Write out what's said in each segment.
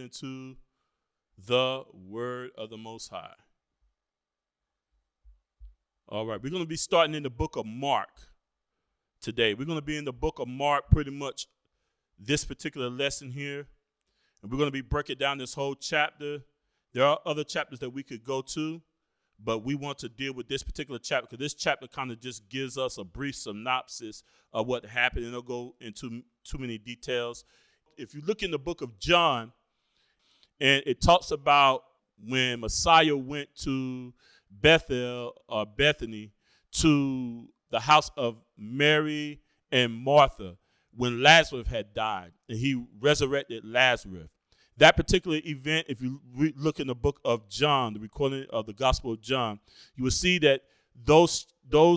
into the word of the Most High. All right, we're going to be starting in the book of Mark today. We're going to be in the book of Mark pretty much this particular lesson here. And we're going to be breaking down this whole chapter. There are other chapters that we could go to, but we want to deal with this particular chapter because this chapter kind of just gives us a brief synopsis of what happened, and it'll go into too many details. If you look in the book of John, and it talks about when Messiah went to Bethel or Bethany to the house of Mary and Martha when Lazarus had died, and he resurrected Lazarus. That particular event, if you look in the book of John, the recording of the Gospel of John, you will see that those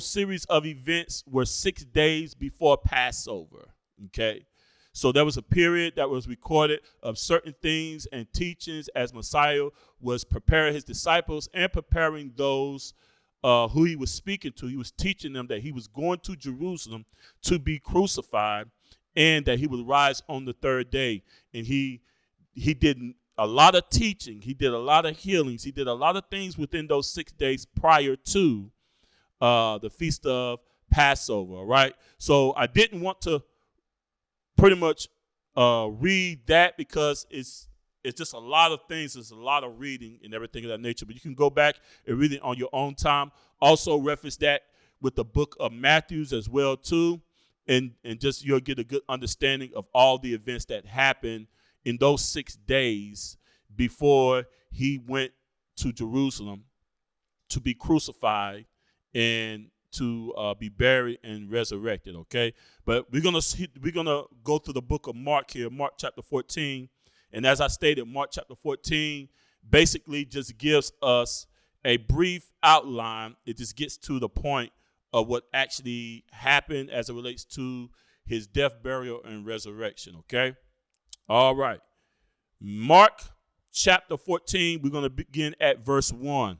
series of events were 6 days before Passover, okay? So there was a period that was recorded of certain things and teachings as Messiah was preparing his disciples and preparing those who he was speaking to. He was teaching them that he was going to Jerusalem to be crucified and that he would rise on the third day. And he did a lot of teaching. He did a lot of healings. He did a lot of things within those 6 days prior to the Feast of Passover, all right? So I didn't want to pretty much read that because it's just a lot of things. There's a lot of reading and everything of that nature. But you can go back and read it on your own time. Also reference that with the book of Matthew as well, too. And just you'll get a good understanding of all the events that happened in those 6 days before he went to Jerusalem to be crucified and to be buried and resurrected, okay? But we're gonna go through the book of Mark here, Mark chapter 14. And as I stated, Mark chapter 14 basically just gives us a brief outline. It just gets to the point of what actually happened as it relates to his death, burial, and resurrection, okay? All right. Mark chapter 14, we're going to begin at verse 1.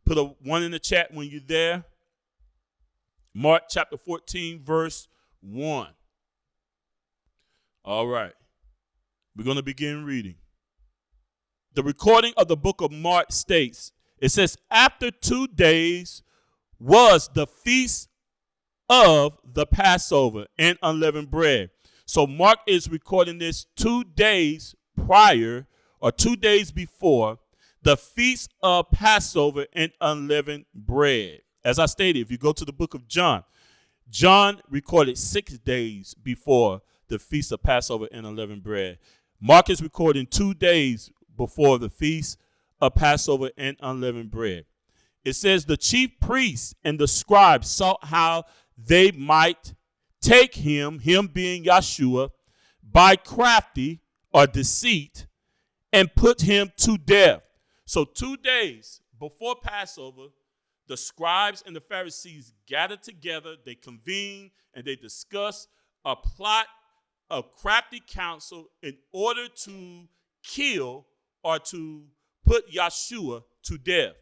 Put a 1 in the chat when you're there. Mark chapter 14, verse 1. All right. We're going to begin reading. The recording of the book of Mark states, it says, after 2 days was the feast of the Passover and unleavened bread. So Mark is recording this 2 days prior or 2 days before the feast of Passover and unleavened bread. As I stated, if you go to the book of John, John recorded 6 days before the feast of Passover and unleavened bread. Mark is recording 2 days before the feast of Passover and unleavened bread. It says the chief priests and the scribes sought how they might take him being Yahshua, by crafty or deceit, and put him to death. So 2 days before Passover, the scribes and the Pharisees gathered together, they convened, and they discussed a plot of crafty counsel in order to kill or to put Yahshua to death.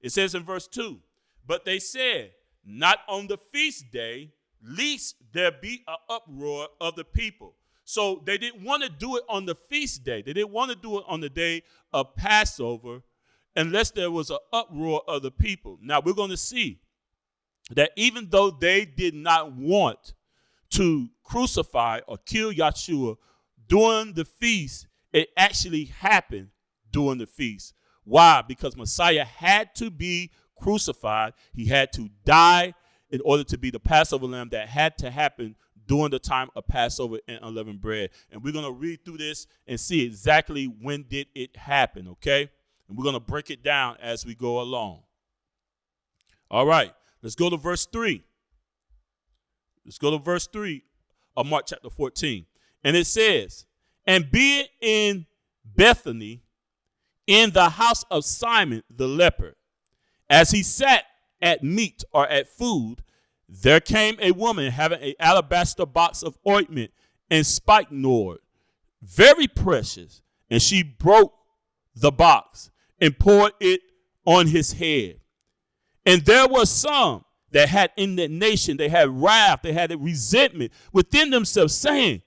It says in verse 2, but they said, not on the feast day, lest there be an uproar of the people. So they didn't want to do it on the feast day. They didn't want to do it on the day of Passover unless there was an uproar of the people. Now we're going to see that even though they did not want to crucify or kill Yahshua during the feast, it actually happened during the feast. Why? Because Messiah had to be crucified. He had to die in order to be the Passover lamb that had to happen during the time of Passover and unleavened bread. And we're going to read through this and see exactly when did it happen, okay? And we're going to break it down as we go along. All right, let's go to verse 3. Let's go to verse 3 of Mark chapter 14. And it says, and be it in Bethany, in the house of Simon the leper, as he sat at meat or at food, there came a woman having an alabaster box of ointment and spikenard, very precious, and she broke the box and poured it on his head. And there was some that had indignation, they had wrath, they had a resentment within themselves, saying,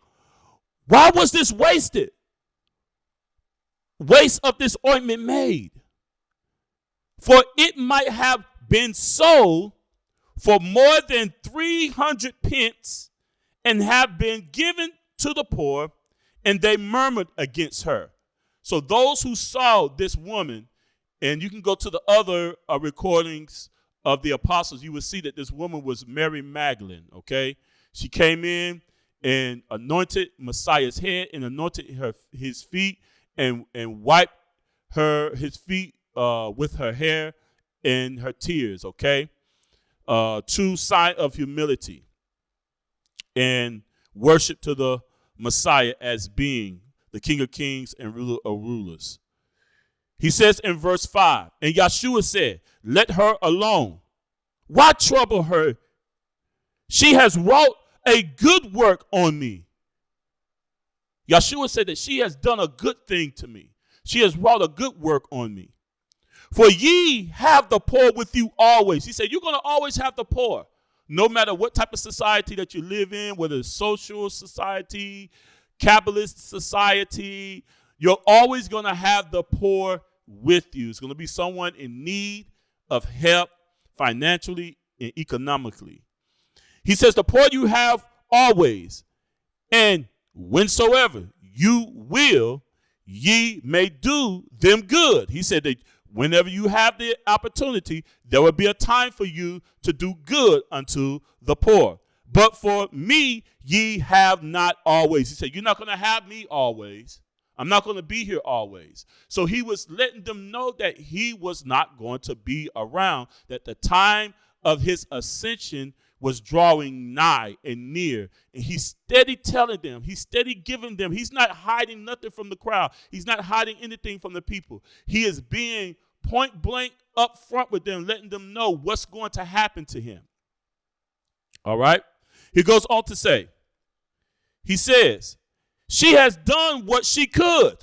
why was this wasted? waste of this ointment made? For it might have been sold for more than 300 pence and have been given to the poor. And they murmured against her. So those who saw this woman, and you can go to the other recordings of the apostles, you will see that this woman was Mary Magdalene, okay? She came in and anointed Messiah's head and anointed his feet and wiped his feet with her hair and her tears, okay? True sign of humility and worship to the Messiah as being the King of Kings and ruler of rulers. He says in verse 5, and Yahshua said, let her alone. Why trouble her? She has wrought a good work on me. Yahshua said that she has done a good thing to me. She has wrought a good work on me. For ye have the poor with you always. He said, you're going to always have the poor. No matter what type of society that you live in, whether it's social society, capitalist society, you're always going to have the poor with you. It's going to be someone in need of help financially and economically. He says, the poor you have always, and whensoever you will, ye may do them good. He said that whenever you have the opportunity, there will be a time for you to do good unto the poor. But for me, ye have not always. He said, you're not going to have me always. I'm not going to be here always. So he was letting them know that he was not going to be around, that the time of his ascension was drawing nigh and near. And he's steady telling them, he's steady giving them, he's not hiding nothing from the crowd. He's not hiding anything from the people. He is being point blank up front with them, letting them know what's going to happen to him. All right. He goes on to say, he says, she has done what she could.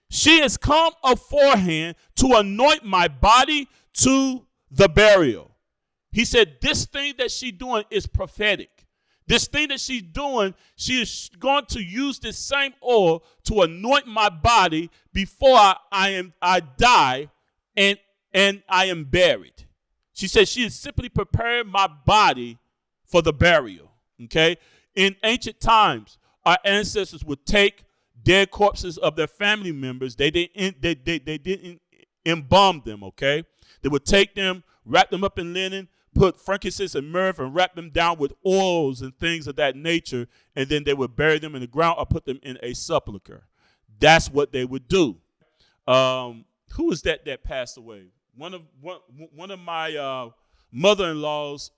She has come aforehand to anoint my body to the burial. He said, this thing that she's doing is prophetic. This thing that she's doing, she is going to use this same oil to anoint my body before I die and I am buried. She said she is simply preparing my body for the burial. Okay? In ancient times, our ancestors would take dead corpses of their family members. They didn't embalm them, okay? They would take them, wrap them up in linen, put frankincense and myrrh and wrap them down with oils and things of that nature, and then they would bury them in the ground or put them in a sepulcher. That's what they would do. Who was that passed away? One of my mother-in-law's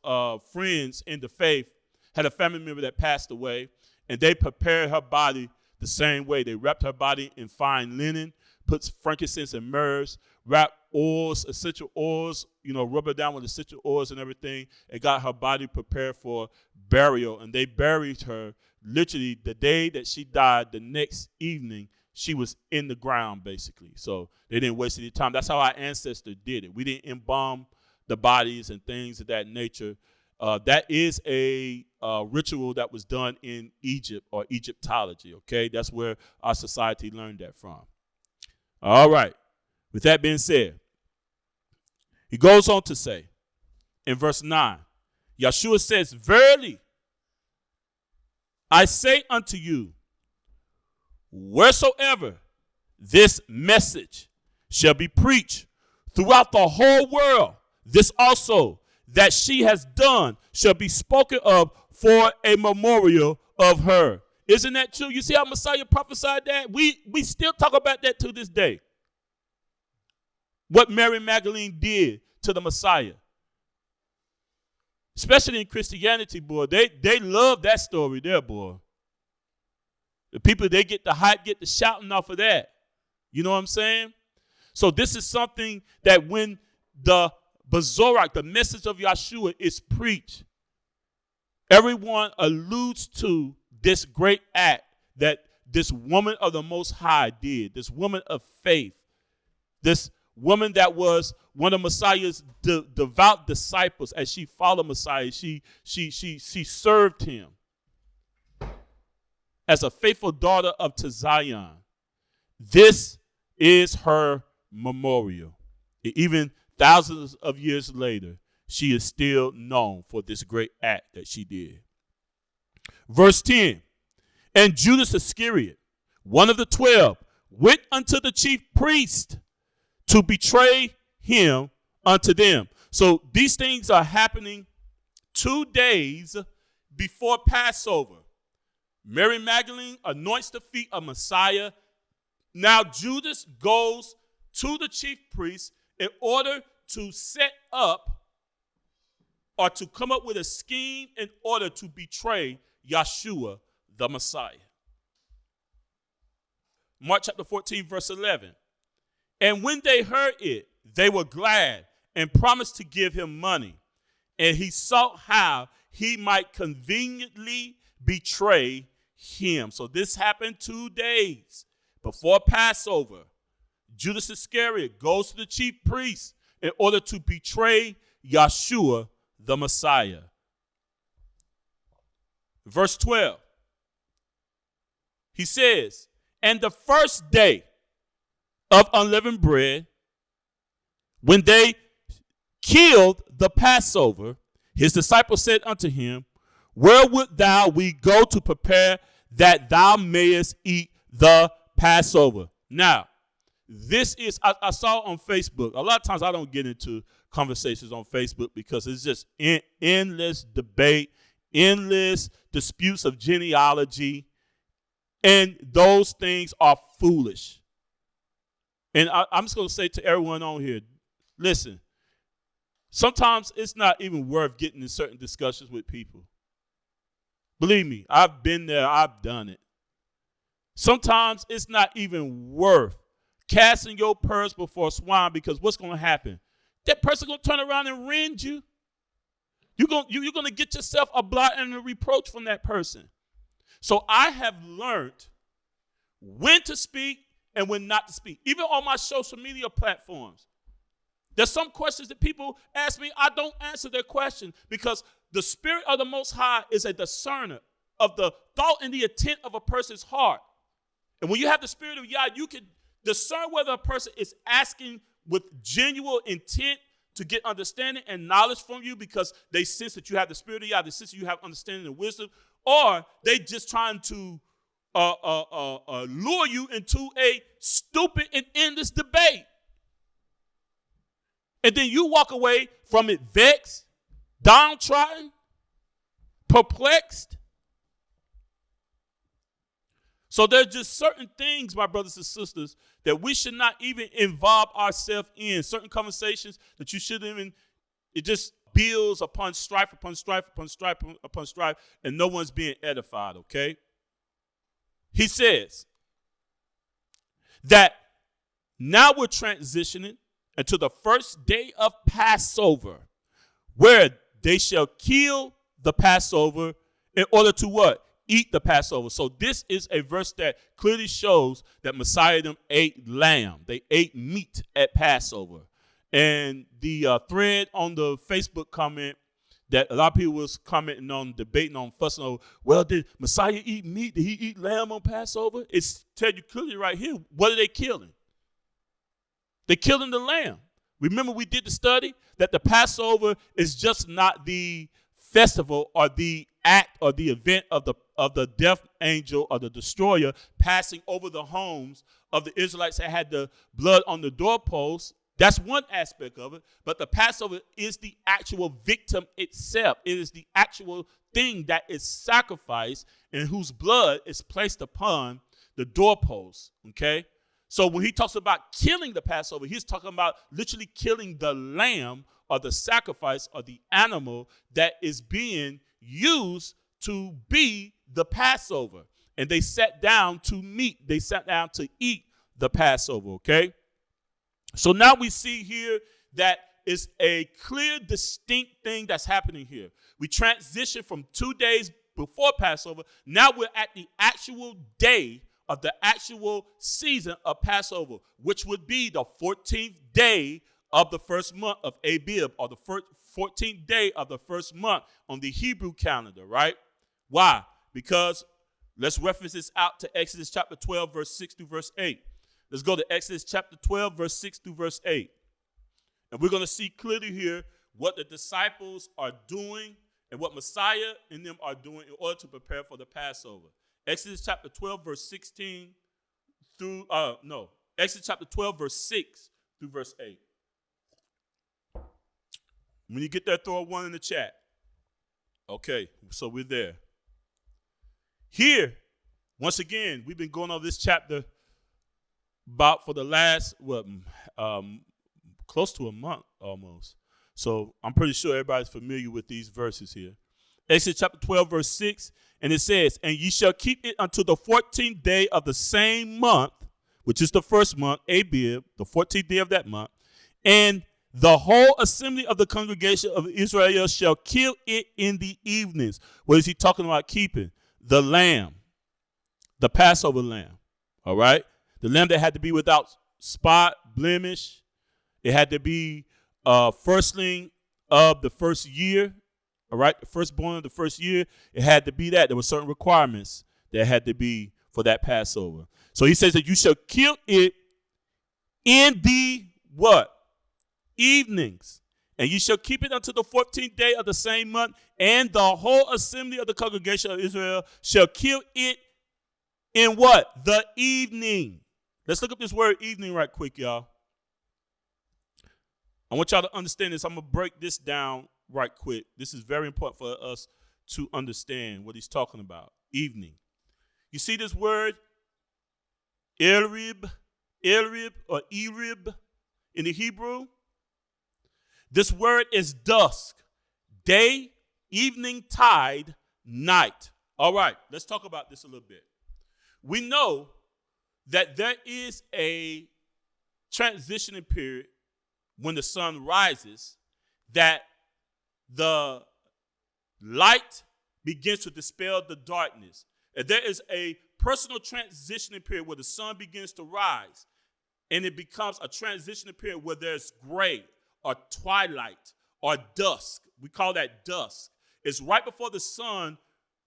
friends in the faith had a family member that passed away, and they prepared her body the same way. They wrapped her body in fine linen, put frankincense and myrrh, wrapped oils, essential oils, rub her down with essential oils and everything, and got her body prepared for burial. And they buried her literally the day that she died. The next evening, she was in the ground, basically. So they didn't waste any time. That's how our ancestors did it. We didn't embalm the bodies and things of that nature. That is a ritual that was done in Egypt or Egyptology, okay? That's where our society learned that from. All right. With that being said, he goes on to say in verse 9, Yahshua says, verily, I say unto you, wheresoever this message shall be preached throughout the whole world, this also that she has done shall be spoken of for a memorial of her. Isn't that true? You see how Messiah prophesied that? We still talk about that to this day. What Mary Magdalene did to the Messiah. Especially in Christianity, boy. They love that story there, boy. The people, they get the hype, get the shouting off of that. You know what I'm saying? So this is something that when the Bazorak, the message of Yahshua, is preached, everyone alludes to this great act that this woman of the Most High did, this woman of faith, this woman that was one of Messiah's devout disciples. As she followed Messiah, she served him as a faithful daughter of Zion. This is her memorial. Even thousands of years later, she is still known for this great act that she did. Verse 10, and Judas Iscariot, one of the 12, went unto the chief priest to betray him unto them. So these things are happening 2 days before Passover. Mary Magdalene anoints the feet of Messiah. Now Judas goes to the chief priest in order to set up or to come up with a scheme in order to betray Yahshua, the Messiah. Mark chapter 14, verse 11. And when they heard it, they were glad and promised to give him money. And he sought how he might conveniently betray him. So this happened 2 days before Passover. Judas Iscariot goes to the chief priest in order to betray Yahshua, the Messiah. Verse 12. He says, and the first day of unleavened bread, when they killed the Passover, his disciples said unto him, where would thou we go to prepare that thou mayest eat the Passover? Now, this is, I saw on Facebook. A lot of times I don't get into conversations on Facebook because it's just endless debate, endless disputes of genealogy, and those things are foolish. And I'm just going to say to everyone on here, listen, sometimes it's not even worth getting in certain discussions with people. Believe me, I've been there, I've done it. Sometimes it's not even worth casting your pearls before swine, because what's going to happen? That person going to turn around and rend you. You're going to get yourself a blot and a reproach from that person. So I have learned when to speak and when not to speak. Even on my social media platforms, there's some questions that people ask me, I don't answer their question, because the Spirit of the Most High is a discerner of the thought and the intent of a person's heart. And when you have the Spirit of Yah, you can discern whether a person is asking with genuine intent to get understanding and knowledge from you because they sense that you have the Spirit of Yah, they sense that you have understanding and wisdom, or they just trying to lure you into a stupid and endless debate. And then you walk away from it vexed, downtrodden, perplexed. So there's just certain things, my brothers and sisters, that we should not even involve ourselves in. Certain conversations that you shouldn't even, it just builds upon strife, upon strife, upon strife, upon strife, and no one's being edified, okay? He says that now we're transitioning into the first day of Passover, where they shall kill the Passover in order to what? Eat the Passover. So this is a verse that clearly shows that Messiah them ate lamb. They ate meat at Passover. And the thread on the Facebook comment that a lot of people was commenting on, debating on, fussing over, well, did Messiah eat meat? Did he eat lamb on Passover? It's tell you clearly right here, what are they killing? They're killing the lamb. Remember we did the study that the Passover is just not the festival or the act or the event of the death angel or the destroyer passing over the homes of the Israelites that had the blood on the doorposts. That's one aspect of it. But the Passover is the actual victim itself. It is the actual thing that is sacrificed and whose blood is placed upon the doorposts. Okay? So when he talks about killing the Passover, he's talking about literally killing the lamb or the sacrifice or the animal that is being used to be the Passover. And they sat down to meat. They sat down to eat the Passover, okay? So now we see here that it's a clear, distinct thing that's happening here. We transition from 2 days before Passover. Now we're at the actual day of the actual season of Passover, which would be the 14th day of the first month of Abib, or the 14th day of the first month on the Hebrew calendar, right? Why? Because let's reference this out to Exodus chapter 12, verse 6 through verse 8. Let's go to Exodus chapter 12, verse 6 through verse 8. And we're going to see clearly here what the disciples are doing and what Messiah and them are doing in order to prepare for the Passover. Exodus chapter 12, verse 16 through, Exodus chapter 12, verse 6 through verse 8. When you get there, throw a 1 in the chat. Okay, so we're there. Here, once again, we've been going over this chapter about for the last, close to a month almost. So I'm pretty sure everybody's familiar with these verses here. Exodus chapter 12, verse 6, and it says, "And ye shall keep it until the 14th day of the same month," which is the first month, Abib, the 14th day of that month, "and the whole assembly of the congregation of Israel shall kill it in the evenings." What is he talking about keeping? The lamb, the Passover lamb, all right? The lamb that had to be without spot, blemish. It had to be firstling of the first year, all right? The firstborn of the first year. It had to be that. There were certain requirements that had to be for that Passover. So he says that you shall kill it in the what? Evenings. And you shall keep it until the 14th day of the same month, and the whole assembly of the congregation of Israel shall kill it in what? The evening. Let's look up this word evening right quick, y'all. I want y'all to understand this. I'm going to break this down right quick. This is very important for us to understand what he's talking about. Evening. You see this word? Erib or Erib in the Hebrew? This word is dusk, day, evening, tide, night. All right, let's talk about this a little bit. We know that there is a transitioning period when the sun rises, that the light begins to dispel the darkness. And there is a personal transitioning period where the sun begins to rise, and it becomes a transitioning period where there's gray or twilight or dusk. We call that dusk. It's right before the sun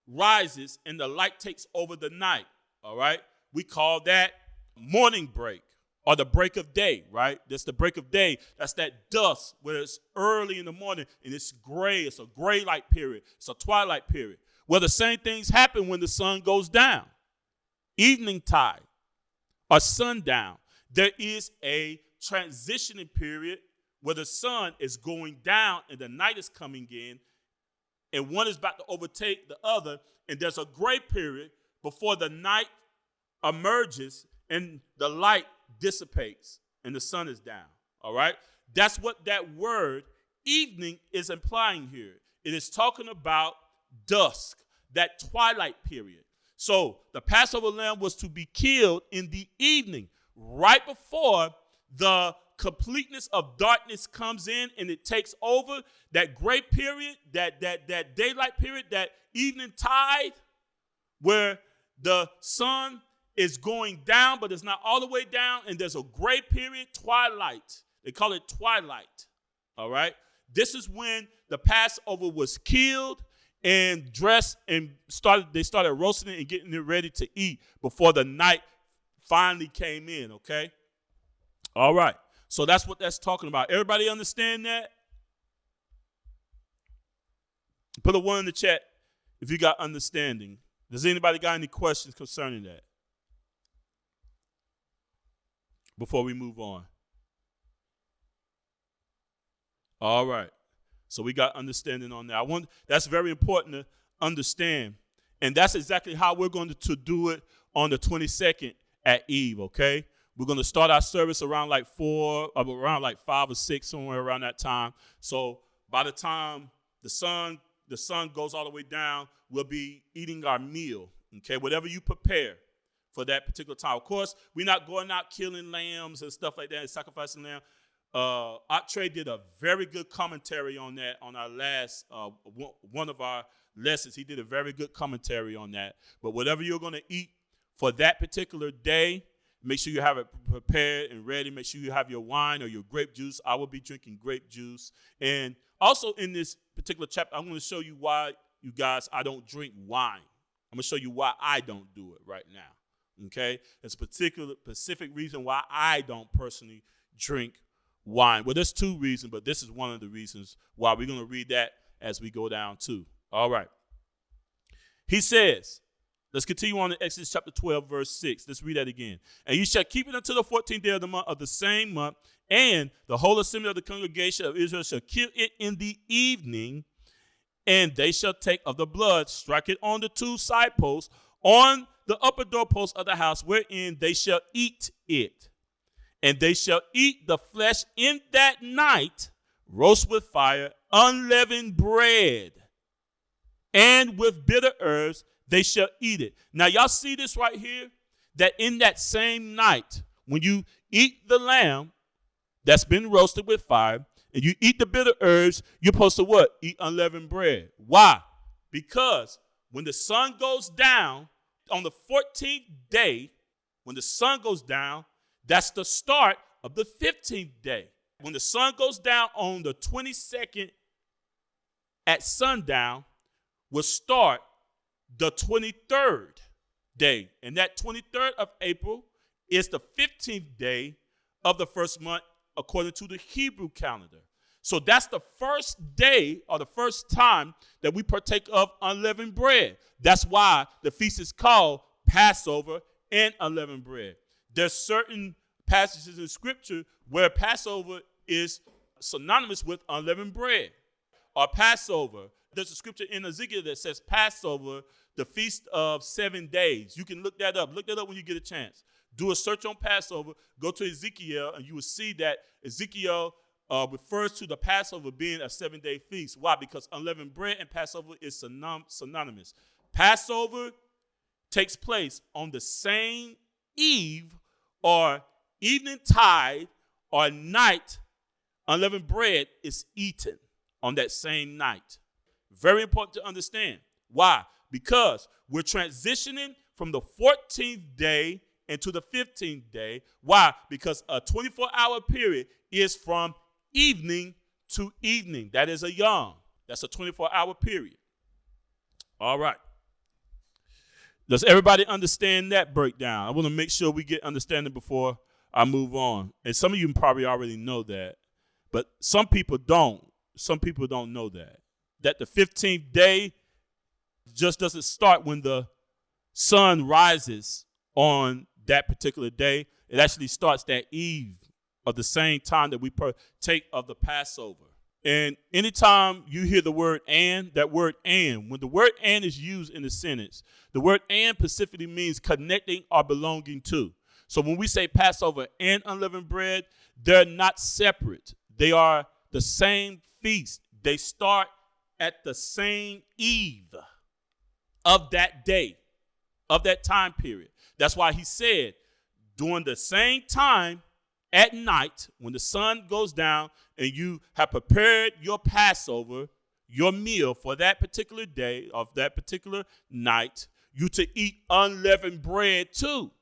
rises and the light takes over the night, all right? We call that morning break or the break of day, right? That's the break of day. That's that dusk where it's early in the morning and it's gray. It's a gray light period. It's a twilight period. Well, the same things happen when the sun goes down. Evening tide or sundown. There is a transitioning period where the sun is going down and the night is coming in, and one is about to overtake the other, and there's a gray period before the night emerges and the light dissipates and the sun is down, all right? That's what that word evening is implying here. It is talking about dusk, that twilight period. So the Passover lamb was to be killed in the evening, right before the completeness of darkness comes in and it takes over. That gray period, that daylight period, that evening tide, where the sun is going down, but it's not all the way down, and there's a gray period, twilight. They call it twilight, all right? This is when the Passover was killed and dressed and they started roasting it and getting it ready to eat before the night finally came in, okay? All right. So that's what that's talking about. Everybody understand that? Put a 1 in the chat if you got understanding. Does anybody got any questions concerning that before we move on? All right. So we got understanding on that. That's very important to understand. And that's exactly how we're going to do it on the 22nd at Eve, okay? We're going to start our service around like 5 or 6, somewhere around that time. So by the time the sun goes all the way down, we'll be eating our meal, okay? Whatever you prepare for that particular time. Of course, we're not going out killing lambs and stuff like that and sacrificing lamb.Atre did a very good commentary on that on our last one of our lessons. He did a very good commentary on that. But whatever you're going to eat for that particular day, make sure you have it prepared and ready. Make sure you have your wine or your grape juice. I will be drinking grape juice. And also in this particular chapter, I'm going to show you why, you guys, I don't drink wine. I'm going to show you why I don't do it right now. Okay? It's a particular specific reason why I don't personally drink wine. Well, there's two reasons, but this is one of the reasons why. We're going to read that as we go down too. All right. He says, let's continue on in Exodus chapter 12, verse 6. Let's read that again. And you shall keep it until the 14th day of the month of the same month, and the whole assembly of the congregation of Israel shall kill it in the evening, and they shall take of the blood, strike it on the two side posts, on the upper doorpost of the house, wherein they shall eat it. And they shall eat the flesh in that night, roast with fire, unleavened bread, and with bitter herbs they shall eat it. Now, y'all see this right here? That in that same night, when you eat the lamb that's been roasted with fire, and you eat the bitter herbs, you're supposed to what? Eat unleavened bread. Why? Because when the sun goes down on the 14th day, when the sun goes down, that's the start of the 15th day. When the sun goes down on the 22nd at sundown, will start the 23rd day. And that 23rd of April is the 15th day of the first month according to the Hebrew calendar. So that's the first day or the first time that we partake of unleavened bread. That's why the feast is called Passover and unleavened bread. There's certain passages in Scripture where Passover is synonymous with unleavened bread or Passover. There's a scripture in Ezekiel that says Passover, the feast of 7 days. You can look that up. Look that up when you get a chance. Do a search on Passover. Go to Ezekiel, and you will see that Ezekiel refers to the Passover being a 7-day feast. Why? Because unleavened bread and Passover is synonymous. Passover takes place on the same eve or evening tide or night. Unleavened bread is eaten on that same night. Very important to understand. Why? Because we're transitioning from the 14th day into the 15th day. Why? Because a 24-hour period is from evening to evening. That is a yom. That's a 24-hour period. All right. Does everybody understand that breakdown? I want to make sure we get understanding before I move on. And some of you probably already know that, but some people don't. Some people don't know that the 15th day just doesn't start when the sun rises on that particular day. It actually starts that eve of the same time that we partake of the Passover. And anytime you hear the word and, that word and, when the word and is used in the sentence, the word and specifically means connecting or belonging to. So when we say Passover and unleavened bread, they're not separate. They are the same feast. They start at the same eve of that day, of that time period. That's why he said, during the same time at night, when the sun goes down and you have prepared your Passover, your meal for that particular day of that particular night, you to eat unleavened bread too.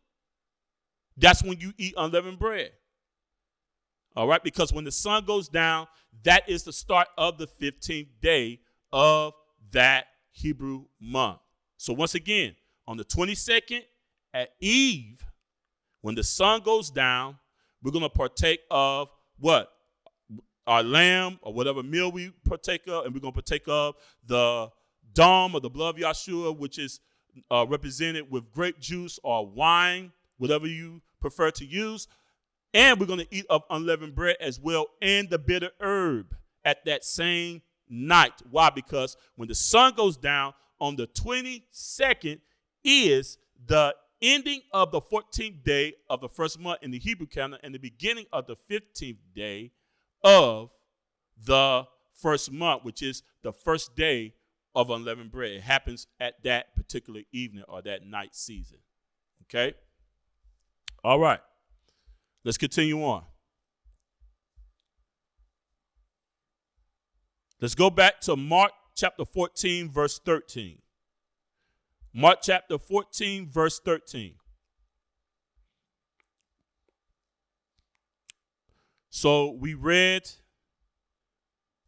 That's when you eat unleavened bread. All right, because when the sun goes down, that is the start of the 15th day of that Hebrew month. So once again, on the 22nd at eve, when the sun goes down, we're going to partake of what? Our lamb or whatever meal we partake of, and we're going to partake of the dam or the blood of Yahshua, which is represented with grape juice or wine, whatever you prefer to use. And we're going to eat of unleavened bread as well and the bitter herb at that same night. Why? Because when the sun goes down on the 22nd is the ending of the 14th day of the first month in the Hebrew calendar and the beginning of the 15th day of the first month, which is the first day of unleavened bread. It happens at that particular evening or that night season. Okay? All right. Let's continue on. Let's go back to Mark chapter 14, verse 13. Mark chapter 14, verse 13. So we read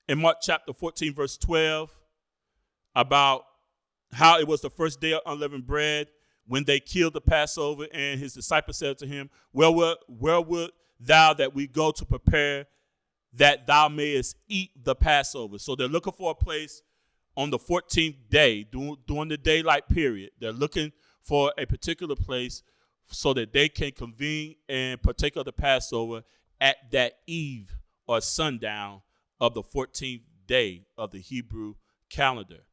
in Mark chapter 14, verse 12 about how it was the first day of unleavened bread when they killed the Passover, and his disciples said to him, where would thou that we go to prepare that thou mayest eat the Passover? So they're looking for a place on the 14th day, during the daylight period. They're looking for a particular place so that they can convene and partake of the Passover at that eve or sundown of the 14th day of the Hebrew calendar.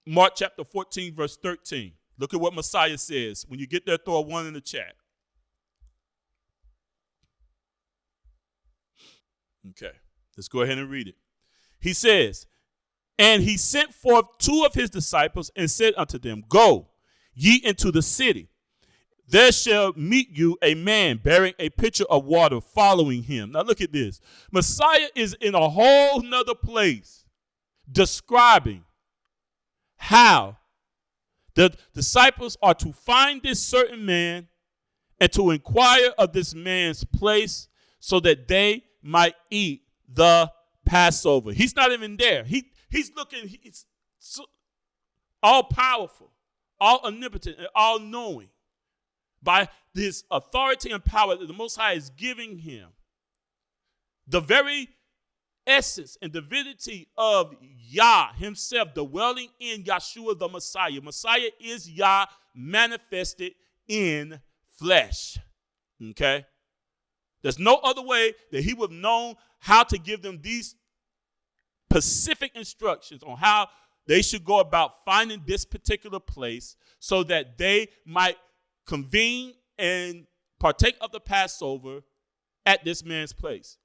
Mark chapter 14, verse 13. Look at what Messiah says. When you get there, throw a 1 in the chat. Okay, let's go ahead and read it. He says, and he sent forth 2 of his disciples and said unto them, go ye into the city. There shall meet you a man bearing a pitcher of water, following him. Now look at this. Messiah is in a whole nother place describing how the disciples are to find this certain man and to inquire of this man's place so that they might eat the Passover. He's not even there. He's looking, he's all powerful, all omnipotent, and all knowing. By this authority and power that the Most High is giving him, the very essence and divinity of Yah himself dwelling in Yahshua the Messiah. Messiah is Yah manifested in flesh. Okay? There's no other way that he would have known how to give them these specific instructions on how they should go about finding this particular place so that they might convene and partake of the Passover at this man's place.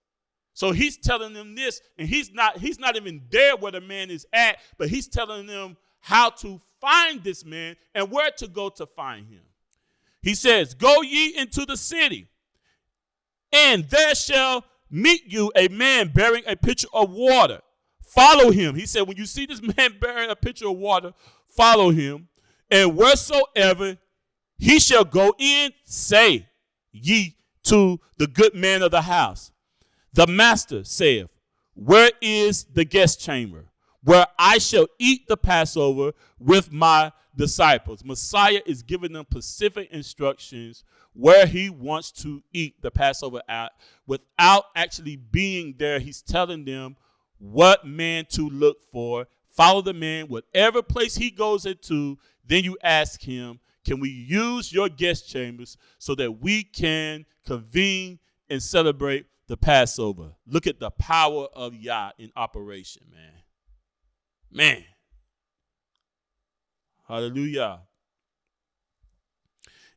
So he's telling them this, and he's not even there where the man is at, but he's telling them how to find this man and where to go to find him. He says, go ye into the city, and there shall meet you a man bearing a pitcher of water. Follow him. He said, when you see this man bearing a pitcher of water, follow him, and wheresoever he shall go in, say ye to the good man of the house, the master saith, where is the guest chamber, where I shall eat the Passover with my disciples? Messiah is giving them specific instructions where he wants to eat the Passover at without actually being there. He's telling them what man to look for. Follow the man, whatever place he goes into. Then you ask him, can we use your guest chambers so that we can convene and celebrate the Passover? Look at the power of Yah in operation, man. Man. Hallelujah.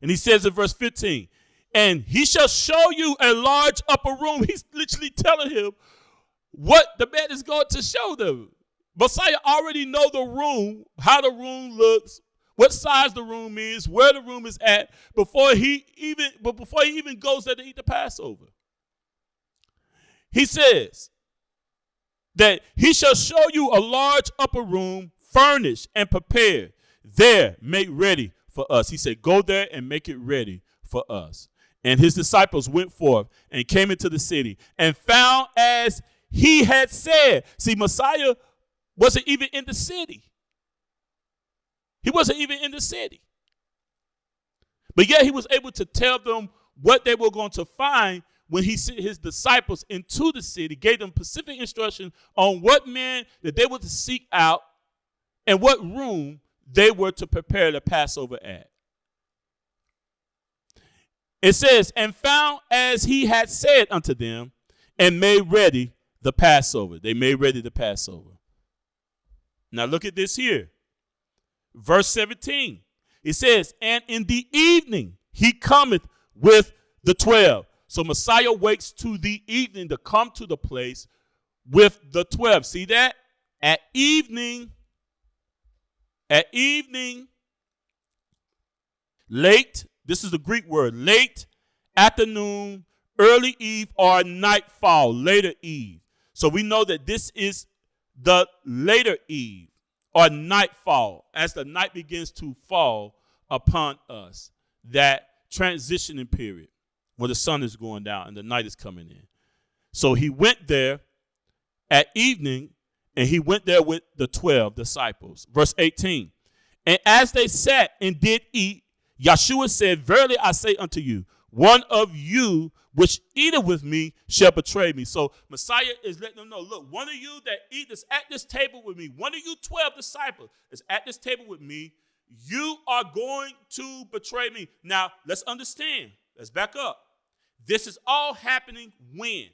And he says in verse 15, and he shall show you a large upper room. He's literally telling him what the man is going to show them. Messiah already know the room, how the room looks, what size the room is, where the room is at, before he even goes there to eat the Passover. He says that he shall show you a large upper room, furnished and prepared. There, make ready for us. He said, go there and make it ready for us. And his disciples went forth and came into the city and found as he had said. See, Messiah wasn't even in the city. He wasn't even in the city. But yet he was able to tell them what they were going to find when he sent his disciples into the city, gave them specific instructions on what man that they were to seek out and what room they were to prepare the Passover at. It says, and found as he had said unto them, and made ready the Passover. They made ready the Passover. Now look at this here. Verse 17. It says, and in the evening he cometh with the 12. So Messiah waits to the evening to come to the place with the 12. See that? At evening, late, this is the Greek word, late afternoon, early eve, or nightfall, later eve. So we know that this is the later eve or nightfall as the night begins to fall upon us, that transitioning period where the sun is going down and the night is coming in. So he went there at evening, and he went there with the 12 disciples. Verse 18, And as they sat and did eat, Yahshua said, verily I say unto you, one of you which eateth with me shall betray me. So Messiah is letting them know, look, one of you that eat is at this table with me. One of you 12 disciples is at this table with me. You are going to betray me. Now, let's understand. Let's back up. This is all happening when?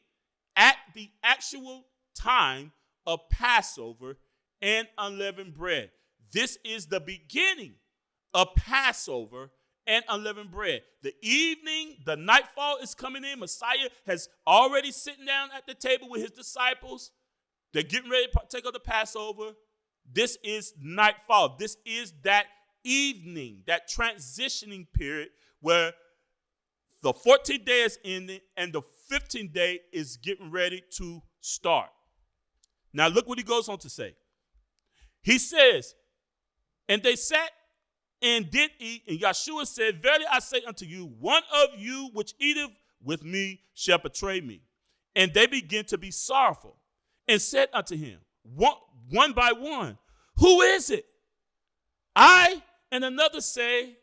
At the actual time of Passover and unleavened bread. This is the beginning of Passover and unleavened bread. The evening, the nightfall is coming in. Messiah has already sitting down at the table with his disciples. They're getting ready to partake of the Passover. This is nightfall. This is that evening, that transitioning period where the 14th day is ending and the 15th day is getting ready to start. Now look what he goes on to say. He says, and they sat and did eat, and Yahshua said, verily I say unto you, one of you which eateth with me shall betray me. And they began to be sorrowful, and said unto him, one by one, who is it? I, and another say,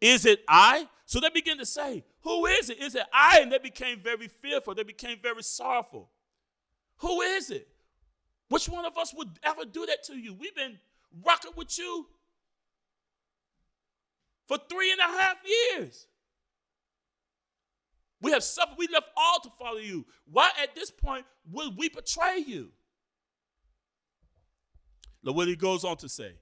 is it I? So they begin to say, who is it? Is it I? And they became very fearful. They became very sorrowful. Who is it? Which one of us would ever do that to you? We've been rocking with you for 3.5 years. We have suffered. We left all to follow you. Why at this point would we betray you? Look what he goes on to say.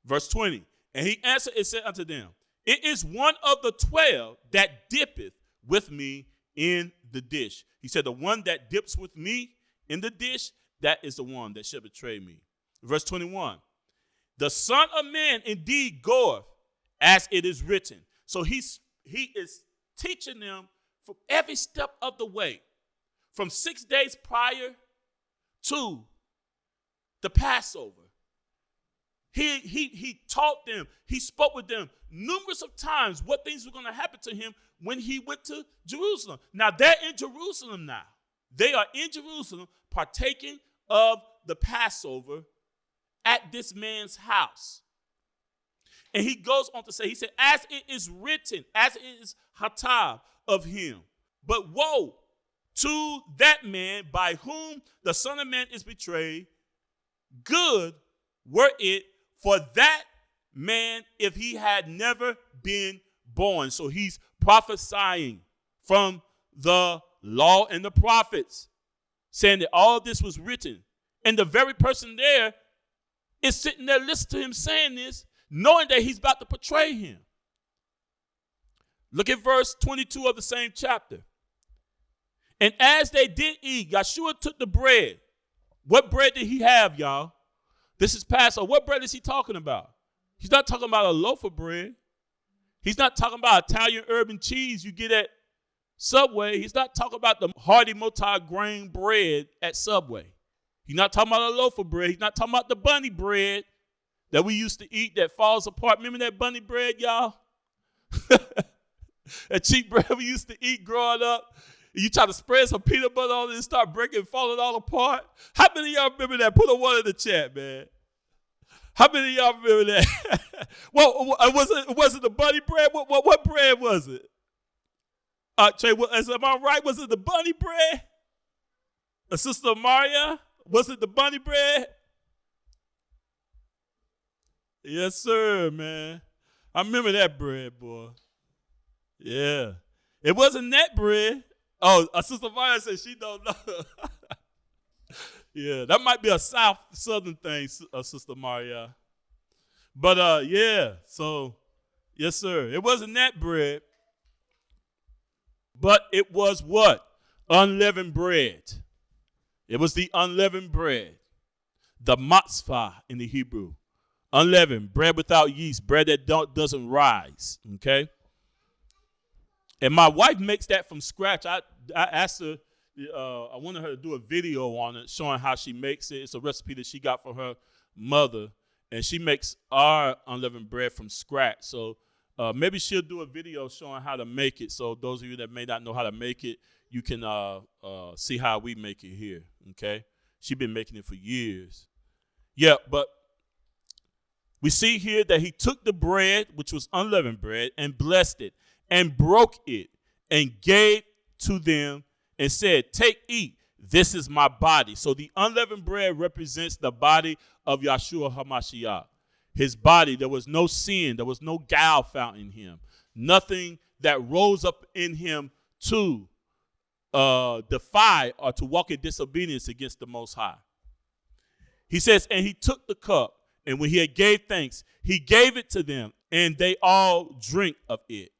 Verse 20. And he answered and said unto them, it is one of the 12 that dippeth with me in the dish. He said, the one that dips with me in the dish, that is the one that shall betray me. Verse 21. The Son of Man indeed goeth, as it is written. So he is teaching them from every step of the way, from 6 days prior to the Passover. He taught them, he spoke with them numerous of times what things were going to happen to him when he went to Jerusalem. Now they're in Jerusalem now. They are in Jerusalem partaking of the Passover at this man's house. And he goes on to say, he said, as it is written, as it is hatab of him. But woe to that man by whom the Son of Man is betrayed. Good were it for that man if he had never been born. So he's prophesying from the law and the prophets, saying that all this was written. And the very person there is sitting there listening to him saying this, knowing that he's about to betray him. Look at verse 22 of the same chapter. And as they did eat, Yahshua took the bread. What bread did he have, y'all? This is Passover. What bread is he talking about? He's not talking about a loaf of bread. He's not talking about Italian urban cheese you get at Subway. He's not talking about the hearty multi-grain bread at Subway. He's not talking about a loaf of bread. He's not talking about the bunny bread that we used to eat that falls apart. Remember that bunny bread, y'all? That cheap bread we used to eat growing up. You try to spread some peanut butter on it and start breaking and falling all apart. How many of y'all remember that? Put a one in the chat, man. How many of y'all remember that? Well, was it the bunny bread? What bread was it? Trey, am I right? Was it the bunny bread? Sister Maria, was it the bunny bread? Yes, sir, man. I remember that bread, boy. Yeah. It wasn't that bread. Oh, Sister Maria said she don't know. Yeah, that might be a southern thing, Sister Maria. But, yeah, so, yes, sir. It wasn't that bread. But it was what? Unleavened bread. It was the unleavened bread. The matzvah in the Hebrew. Unleavened, bread without yeast, bread that doesn't rise, okay? And my wife makes that from scratch. I asked her, I wanted her to do a video on it showing how she makes it. It's a recipe that she got from her mother, and she makes our unleavened bread from scratch. So maybe she'll do a video showing how to make it. So those of you that may not know how to make it, you can see how we make it here, okay? She's been making it for years. Yeah, but We see here that he took the bread, which was unleavened bread, and blessed it, and broke it, and gave to them, and said, take, eat. This is my body. So the unleavened bread represents the body of Yahshua HaMashiach. His body, there was no sin. There was no guile found in him. Nothing that rose up in him to defy or to walk in disobedience against the Most High. He says, and he took the cup, and when he had gave thanks, he gave it to them, and they all drink of it.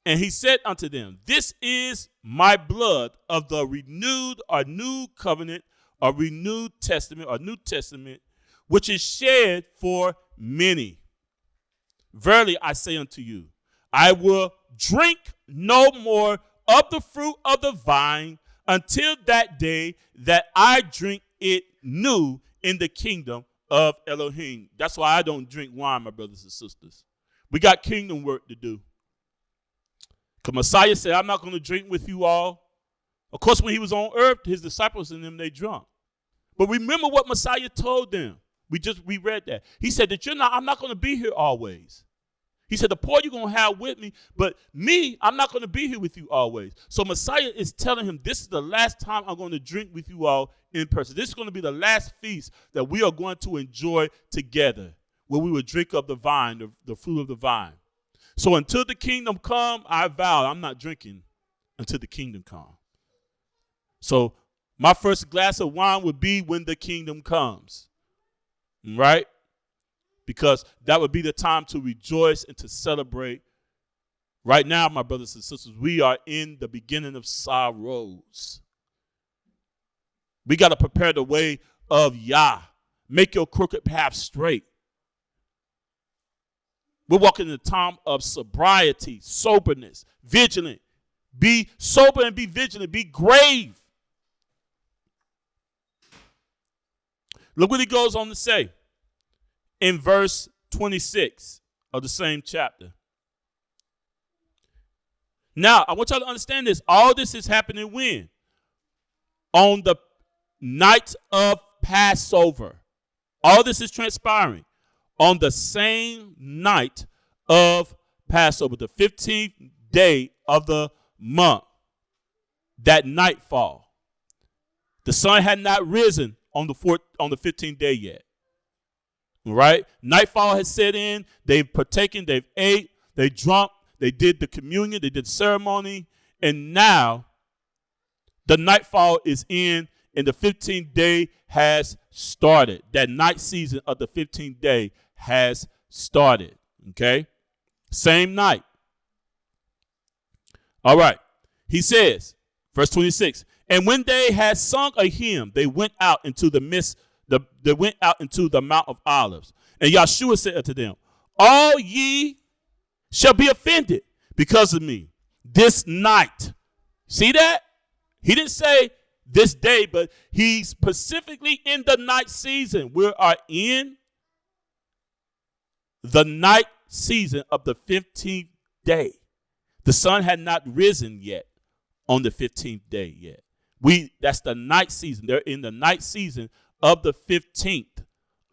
And he said unto them, this is my blood of the renewed or new covenant or renewed testament or New Testament, which is shed for many. Verily I say unto you, I will drink no more of the fruit of the vine until that day that I drink it new in the kingdom of Elohim. That's why I don't drink wine, my brothers and sisters. We got kingdom work to do. Because Messiah said, I'm not going to drink with you all. Of course, when he was on earth, his disciples and them, they drunk. But remember what Messiah told them. We read that. He said that I'm not going to be here always. He said, the poor you're going to have with me, but me, I'm not going to be here with you always. So Messiah is telling him, this is the last time I'm going to drink with you all in person. This is going to be the last feast that we are going to enjoy together, where we will drink of the vine, the fruit of the vine. So until the kingdom come, I vow I'm not drinking until the kingdom come. So my first glass of wine would be when the kingdom comes, right? Because that would be the time to rejoice and to celebrate. Right now, my brothers and sisters, we are in the beginning of sorrows. We got to prepare the way of Yah. Make your crooked path straight. We're walking in a time of sobriety, soberness, vigilant. Be sober and be vigilant. Be grave. Look what he goes on to say in verse 26 of the same chapter. Now, I want y'all to understand this. All this is happening when? On the night of Passover. All this is transpiring on the same night of Passover, the 15th day of the month, that nightfall. The sun had not risen on the 15th day yet. Right? Nightfall has set in. They've partaken, they've ate, they drunk, they did the communion, they did the ceremony, and now the nightfall is in and the 15th day has started. That night season of the 15th day has started. Okay? Same night. All right. He says, verse 26, and when they had sung a hymn, they went out into the midst, they went out into the Mount of Olives. And Yahshua said unto them, all ye shall be offended because of me this night. See that? He didn't say this day, but he's specifically in the night season. We are in the night season of the 15th day. The sun had not risen yet on the 15th day yet. That's the night season. They're in the night season of the 15th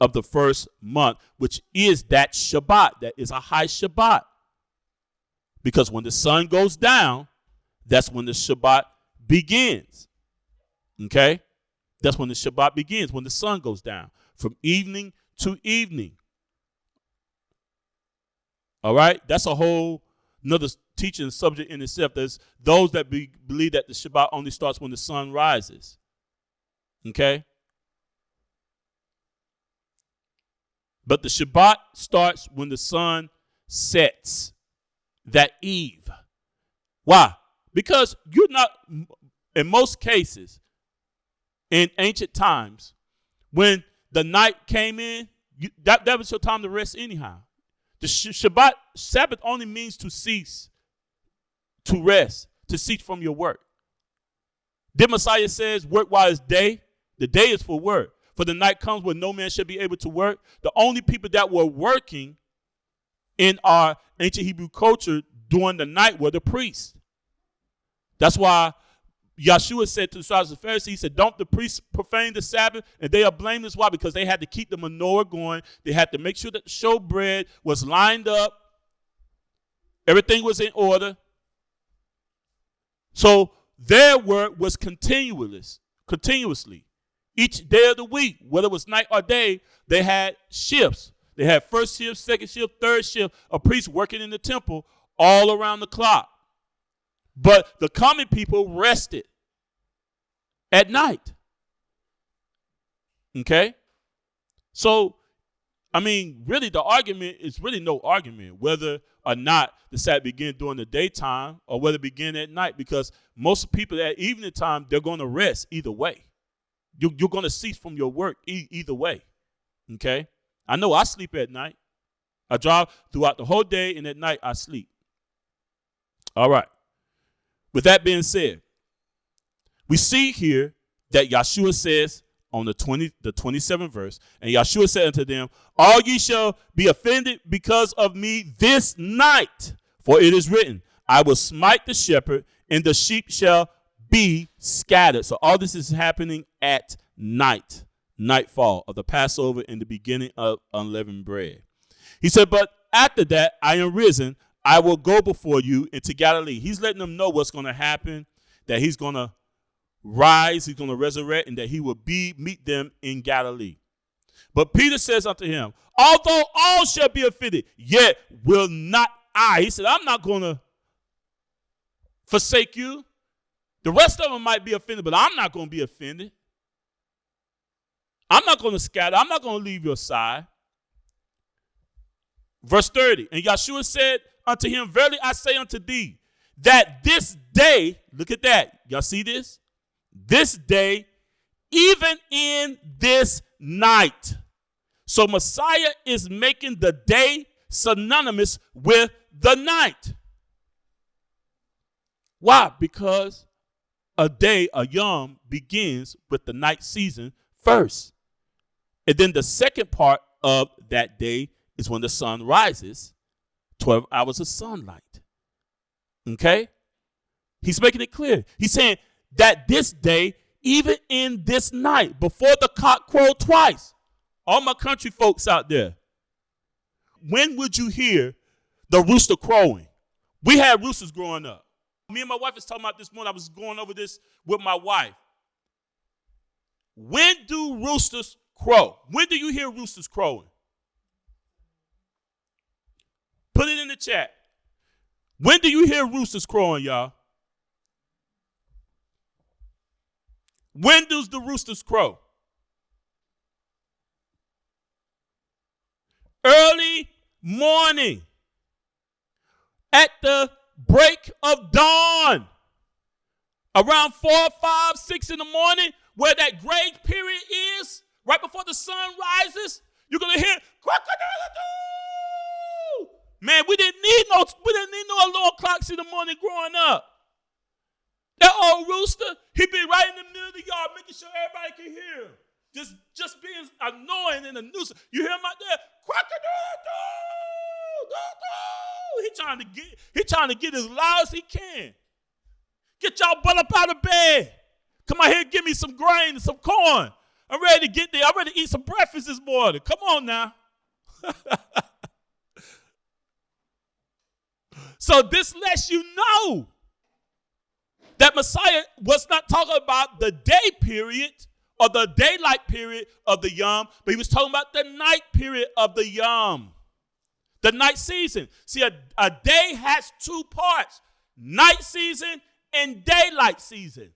of the first month, which is that Shabbat. That is a high Shabbat. Because when the sun goes down, that's when the Shabbat begins. Okay? That's when the Shabbat begins, when the sun goes down, from evening to evening. All right? That's a whole another teaching subject in itself. There's those that believe that the Shabbat only starts when the sun rises. Okay? But the Shabbat starts when the sun sets that eve. Why? Because you're not, in most cases, in ancient times, when the night came in, that was your time to rest anyhow. The Shabbat, Sabbath only means to cease, to rest, to cease from your work. Then Messiah says, work while it's day. The day is for work. For the night comes when no man shall be able to work. The only people that were working in our ancient Hebrew culture during the night were the priests. That's why Yahshua said to the scribes and Pharisees, he said, don't the priests profane the Sabbath? And they are blameless. Why? Because they had to keep the menorah going. They had to make sure that the showbread was lined up. Everything was in order. So their work was continuously. Each day of the week, whether it was night or day, they had shifts. They had first shift, second shift, third shift of priests working in the temple all around the clock. But the common people rested at night. Okay? So, I mean, really the argument is really no argument whether or not the Sabbath began during the daytime or whether it began at night, because most people at evening time, they're going to rest either way. You're going to cease from your work either way. Okay? I know I sleep at night. I drive throughout the whole day, and at night I sleep. All right. With that being said, we see here that Yahshua says on the 27th verse, and Yahshua said unto them, all ye shall be offended because of me this night, for it is written, I will smite the shepherd, and the sheep shall be scattered. So all this is happening at night, nightfall of the Passover and the beginning of unleavened bread. He said, but after that I am risen, I will go before you into Galilee. He's letting them know what's going to happen, that he's going to rise, he's going to resurrect, and that he will meet them in Galilee. But Peter says unto him, although all shall be offended, yet will not I. He said, I'm not going to forsake you. The rest of them might be offended, but I'm not going to be offended. I'm not going to scatter. I'm not going to leave your side. Verse 30, and Yahshua said unto him, verily I say unto thee, that this day, look at that. Y'all see this? This day, even in this night. So Messiah is making the day synonymous with the night. Why? Because a day, a yom, begins with the night season first. And then the second part of that day is when the sun rises, 12 hours of sunlight. Okay? He's making it clear. He's saying that this day, even in this night, before the cock crowed twice, all my country folks out there, when would you hear the rooster crowing? We had roosters growing up. Me and my wife was talking about this morning. I was going over this with my wife. When do roosters crow? When do you hear roosters crowing? Put it in the chat. When do you hear roosters crowing, y'all? When does the roosters crow? Early morning. At the break of dawn. Around 4, 5, 6 in the morning, where that gray period is, right before the sun rises, you're gonna hear "Quack-a-doodle-doo!" Man, we didn't need no alarm clocks in the morning growing up. That old rooster, he'd be right in the middle of the yard, making sure everybody can hear him. Just being annoying and a nuisance. You hear him out there, "Quack-a-doodle-doo! He trying to get as loud as he can. Get y'all butt up out of bed. Come out here and give me some grain and some corn. I'm ready to get there. I'm ready to eat some breakfast this morning. Come on now." So this lets you know that Messiah was not talking about the day period or the daylight period of the Yom, but he was talking about the night period of the Yom, the night season. See, a day has two parts, night season and daylight season.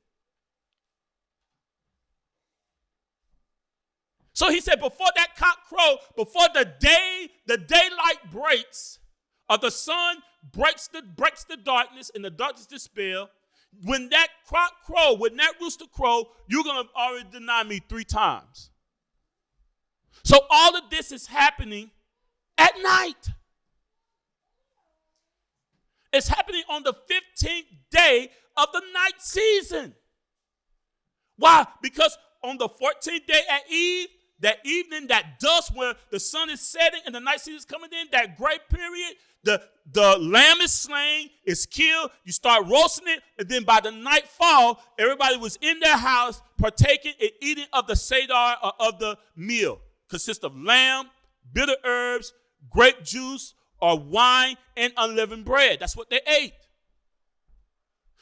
So he said before that cock crow, before the daylight breaks, or the sun breaks the darkness and the darkness dispel, when that cock crow, when that rooster crow, you're going to already deny me 3 times. So all of this is happening at night. It's happening on the 15th day of the night season. Why? Because on the 14th day at eve, that evening, that dusk where the sun is setting and the night season is coming in, that great period, the lamb is slain, it's killed, you start roasting it, and then by the nightfall, everybody was in their house partaking and eating of the Seder or of the meal. Consists of lamb, bitter herbs, grape juice, or wine, and unleavened bread. That's what they ate.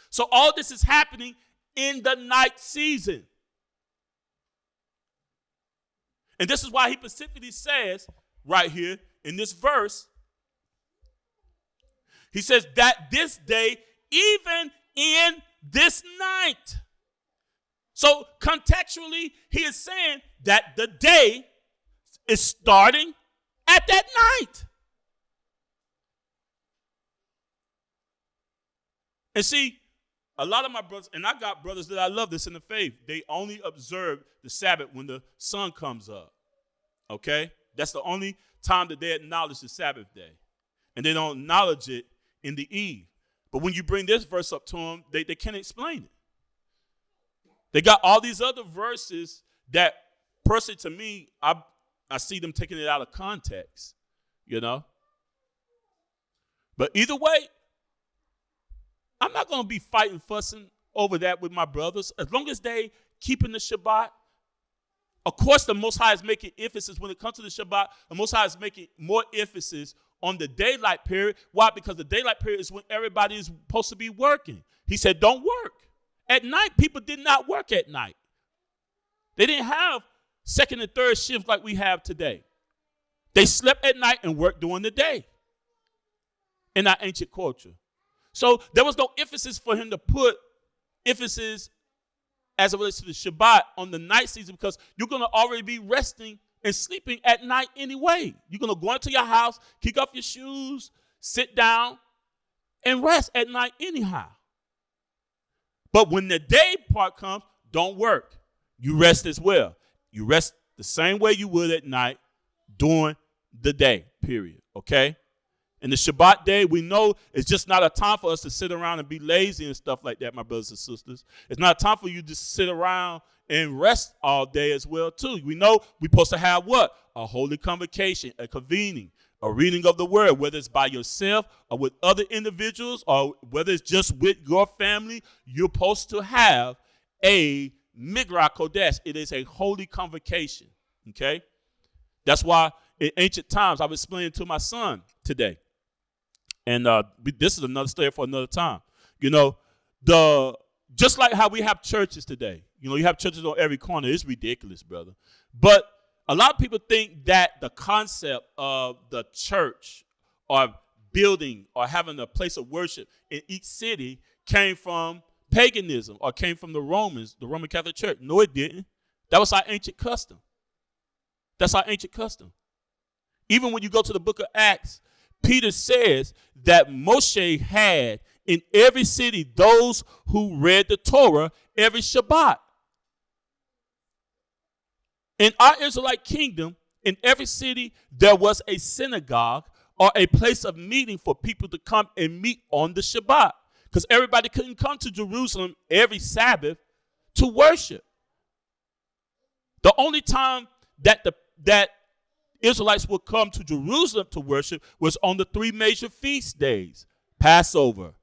So all this is happening in the night season. And this is why he specifically says right here in this verse, he says that this day, even in this night. So contextually, he is saying that the day is starting at that night. And see, a lot of my brothers, and I got brothers that I love this in the faith, they only observe the Sabbath when the sun comes up. Okay? That's the only time that they acknowledge the Sabbath day. And they don't acknowledge it in the eve. But when you bring this verse up to them, they can't explain it. They got all these other verses that, personally to me, I see them taking it out of context, you know? But either way, I'm not going to be fighting, fussing over that with my brothers. As long as they keeping the Shabbat. Of course, the Most High is making emphasis when it comes to the Shabbat. The Most High is making more emphasis on the daylight period. Why? Because the daylight period is when everybody is supposed to be working. He said, don't work. At night, people did not work at night. They didn't have second and third shifts like we have today. They slept at night and worked during the day in our ancient culture. So there was no emphasis for him to put emphasis as it relates to the Shabbat on the night season because you're going to already be resting and sleeping at night anyway. You're going to go into your house, kick off your shoes, sit down, and rest at night anyhow. But when the day part comes, don't work. You rest as well. You rest the same way you would at night during the day, period, okay? And the Shabbat day, we know it's just not a time for us to sit around and be lazy and stuff like that, my brothers and sisters. It's not a time for you to sit around and rest all day as well, too. We know we're supposed to have what? A holy convocation, a convening, a reading of the word, whether it's by yourself or with other individuals or whether it's just with your family. You're supposed to have a Migrah Kodesh. It is a holy convocation, okay? That's why in ancient times, I was explaining to my son today, and this is another story for another time. You know, just like how we have churches today. You know, you have churches on every corner. It's ridiculous, brother. But a lot of people think that the concept of the church or building or having a place of worship in each city came from paganism or came from the Romans, the Roman Catholic Church. No, it didn't. That was our ancient custom. That's our ancient custom. Even when you go to the book of Acts, Peter says that Moshe had in every city those who read the Torah every Shabbat. In our Israelite kingdom, in every city, there was a synagogue or a place of meeting for people to come and meet on the Shabbat. Because everybody couldn't come to Jerusalem every Sabbath to worship. The only time that Israelites would come to Jerusalem to worship was on the three major feast days. Passover,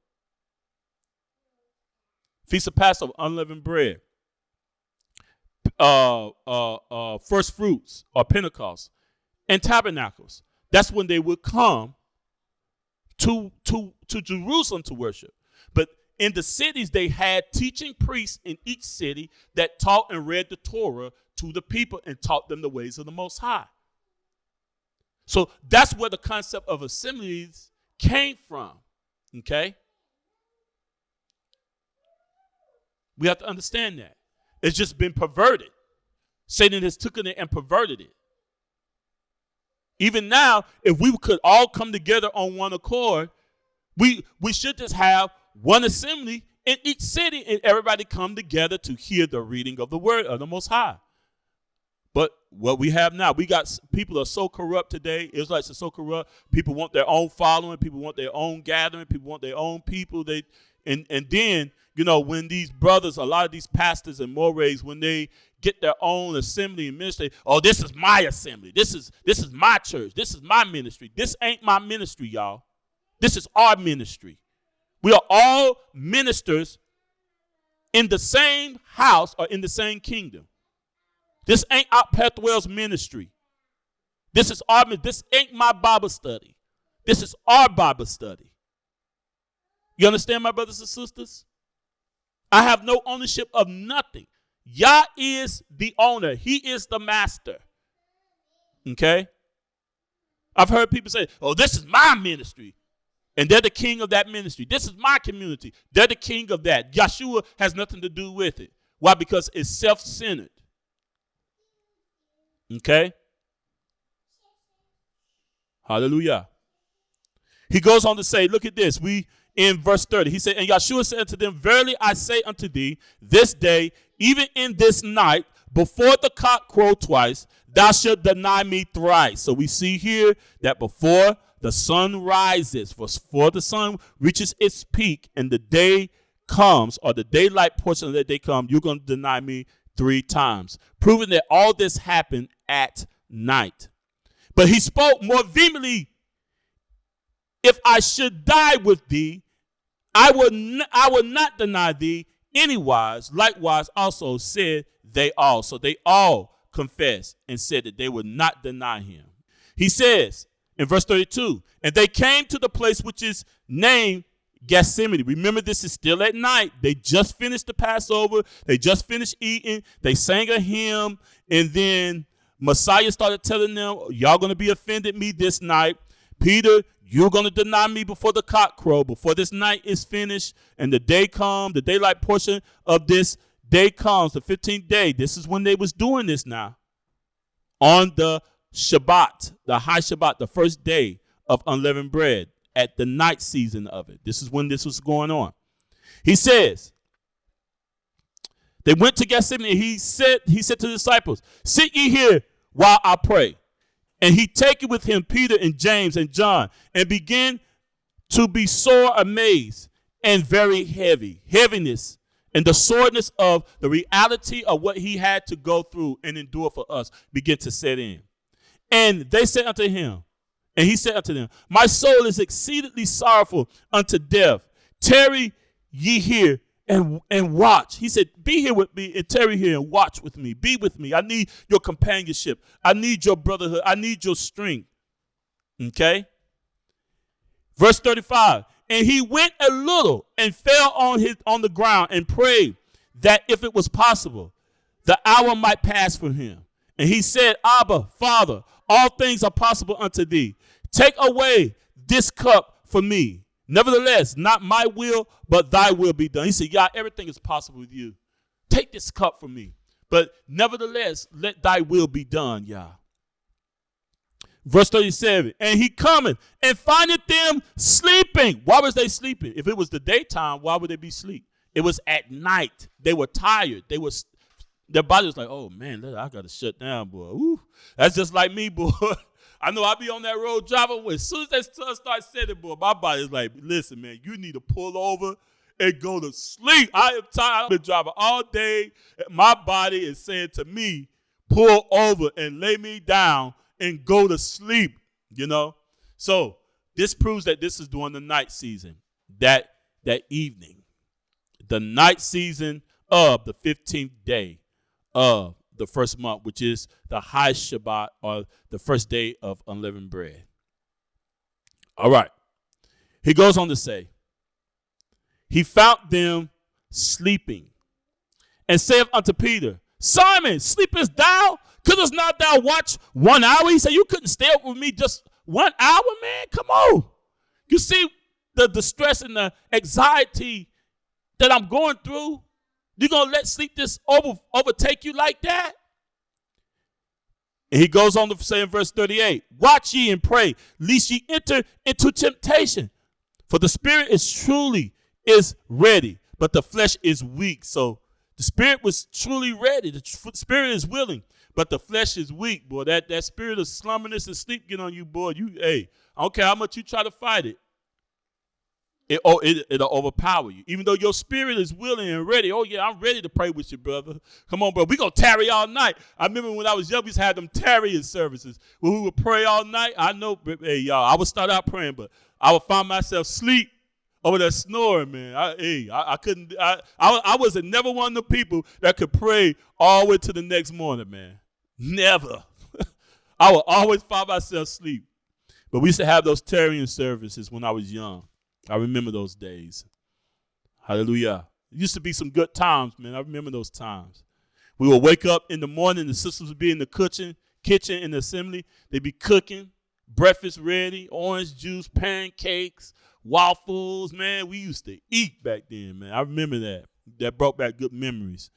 Feast of Passover, unleavened bread, first fruits or Pentecost, and tabernacles. That's when they would come to Jerusalem to worship. But in the cities, they had teaching priests in each city that taught and read the Torah to the people and taught them the ways of the Most High. So that's where the concept of assemblies came from, okay? We have to understand that. It's just been perverted. Satan has taken it and perverted it. Even now, if we could all come together on one accord, we should just have one assembly in each city and everybody come together to hear the reading of the word of the Most High. But what we have now, we got people are so corrupt today. Israelites are so corrupt. People want their own following. People want their own gathering. People want their own people. And then, when these brothers, a lot of these pastors and mores, when they get their own assembly and ministry, oh, this is my assembly. This is my church. This is my ministry. This ain't my ministry, y'all. This is our ministry. We are all ministers in the same house or in the same kingdom. This ain't Out Pethuel's ministry. This ain't my Bible study. This is our Bible study. You understand, my brothers and sisters? I have no ownership of nothing. Yah is the owner. He is the master. Okay? I've heard people say, oh, this is my ministry. And they're the king of that ministry. This is my community. They're the king of that. Yahshua has nothing to do with it. Why? Because it's self-centered. Okay? Hallelujah. He goes on to say, look at this. In verse 30, he said, and Yahshua said unto them, verily I say unto thee, this day, even in this night, before the cock crow twice, thou shalt deny me thrice. So we see here that before the sun rises, before the sun reaches its peak and the day comes, or the daylight portion of that day comes, you're going to deny me 3 times, proving that all this happened at night. But he spoke more vehemently, if I should die with thee, I will not deny thee anywise. Likewise also said they all. So they all confessed and said that they would not deny him. He says in verse 32, and they came to the place which is named Gethsemane. Remember, this is still at night. They just finished the Passover. They just finished eating. They sang a hymn. And then Messiah started telling them, y'all going to be offended me this night. Peter, you're going to deny me before the cock crow, before this night is finished and the day comes, the daylight portion of this day comes, the 15th day. This is when they was doing this now. On the Shabbat, the high Shabbat, the first day of unleavened bread, at the night season of it. This is when this was going on. He says, they went to Gethsemane, and he said to the disciples, sit ye here while I pray. And he taketh with him Peter and James and John, and began to be sore amazed and very heaviness, and the soreness of the reality of what he had to go through and endure for us began to set in. And they said unto him, and he said unto them, my soul is exceedingly sorrowful unto death. Tarry ye here and watch. He said, be here with me and tarry here and watch with me. Be with me. I need your companionship. I need your brotherhood. I need your strength. Okay? Verse 35. And he went a little and fell on the ground and prayed that if it was possible, the hour might pass from him. And he said, Abba, Father, all things are possible unto thee. Take away this cup from me. Nevertheless, not my will, but thy will be done. He said, Yah, everything is possible with you. Take this cup from me. But nevertheless, let thy will be done, Yah. Verse 37, and he cometh and findeth them sleeping. Why was they sleeping? If it was the daytime, why would they be asleep? It was at night. They were tired. Their body was like, oh, man, I got to shut down, boy. Ooh, that's just like me, boy. I know I be on that road driving. As soon as that sun starts setting, boy, my body is like, listen, man, you need to pull over and go to sleep. I am tired. I've been driving all day. My body is saying to me, pull over and lay me down and go to sleep, So this proves that this is during the night season, that evening, the night season of the 15th day of the first month, which is the high Shabbat, or the first day of unleavened bread. All right. He goes on to say, he found them sleeping and saith unto Peter, Simon, sleepest thou? Couldst not thou watch 1 hour? He said, you couldn't stay up with me just 1 hour, man? Come on. You see the distress and the anxiety that I'm going through? You're going to let sleep just overtake you like that? And he goes on to say in verse 38, watch ye and pray, lest ye enter into temptation. For the spirit is ready, but the flesh is weak. So the spirit was truly ready. The spirit is willing, but the flesh is weak, boy. That spirit of slumberness and sleep get on you, boy. I don't care how much you try to fight it. It'll overpower you. Even though your spirit is willing and ready. Oh, yeah, I'm ready to pray with you, brother. Come on, bro. We're going to tarry all night. I remember when I was young, we used to have them tarrying services where we would pray all night. I know, hey, y'all, I would start out praying, but I would find myself asleep over there snoring, man. I couldn't. I was never one of the people that could pray all the way to the next morning, man. Never. I would always find myself asleep. But we used to have those tarrying services when I was young. I remember those days. Hallelujah. It used to be some good times, man. I remember those times. We would wake up in the morning. The sisters would be in the kitchen in the assembly. They'd be cooking, breakfast ready, orange juice, pancakes, waffles. Man, we used to eat back then, man. I remember that. That brought back good memories.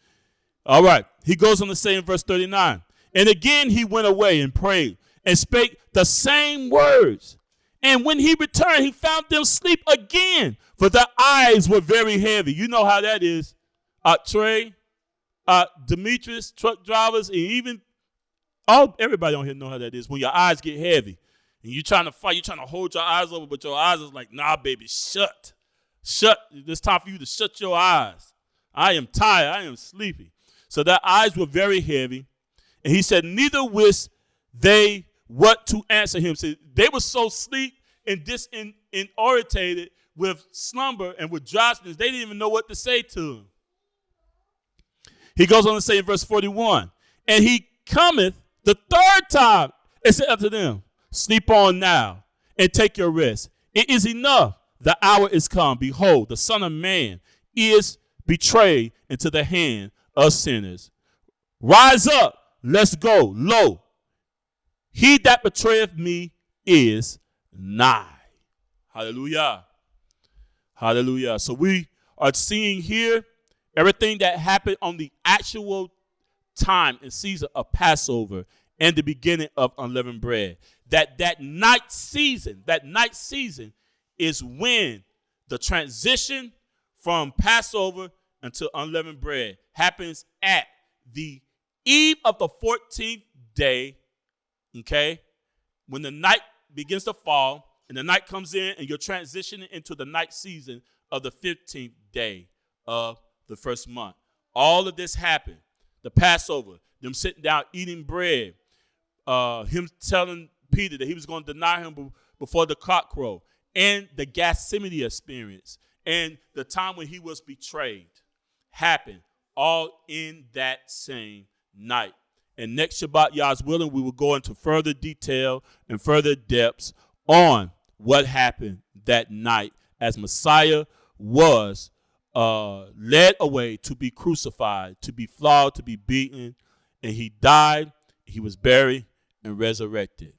All right. He goes on to say in verse 39, and again he went away and prayed and spake the same words. And when he returned, he found them asleep again, for their eyes were very heavy. You know how that is. Trey, Demetrius, truck drivers, and even everybody on here know how that is. When your eyes get heavy and you're trying to fight, you're trying to hold your eyes over, but your eyes is like, nah, baby, shut. It's time for you to shut your eyes. I am tired. I am sleepy. So their eyes were very heavy. And he said, neither wist they what to answer him. So they were so sleep and disorientated with slumber and with drowsiness, they didn't even know what to say to him. He goes on to say in verse 41, and he cometh the third time and said unto them, sleep on now and take your rest. It is enough. The hour is come. Behold, the Son of Man is betrayed into the hand of sinners. Rise up. Let's go. Lo, he that betrayeth me is nigh. Hallelujah. Hallelujah. So we are seeing here everything that happened on the actual time and season of Passover and the beginning of unleavened bread. That night season is when the transition from Passover until unleavened bread happens at the eve of the 14th day. Okay, when the night begins to fall and the night comes in and you're transitioning into the night season of the 15th day of the first month. All of this happened. The Passover, them sitting down eating bread, him telling Peter that he was going to deny him before the cock crow, and the Gethsemane experience, and the time when he was betrayed happened all in that same night. And next Shabbat, Yah's willing, we will go into further detail and further depths on what happened that night as Messiah was led away to be crucified, to be flogged, to be beaten, and he died, he was buried, and resurrected.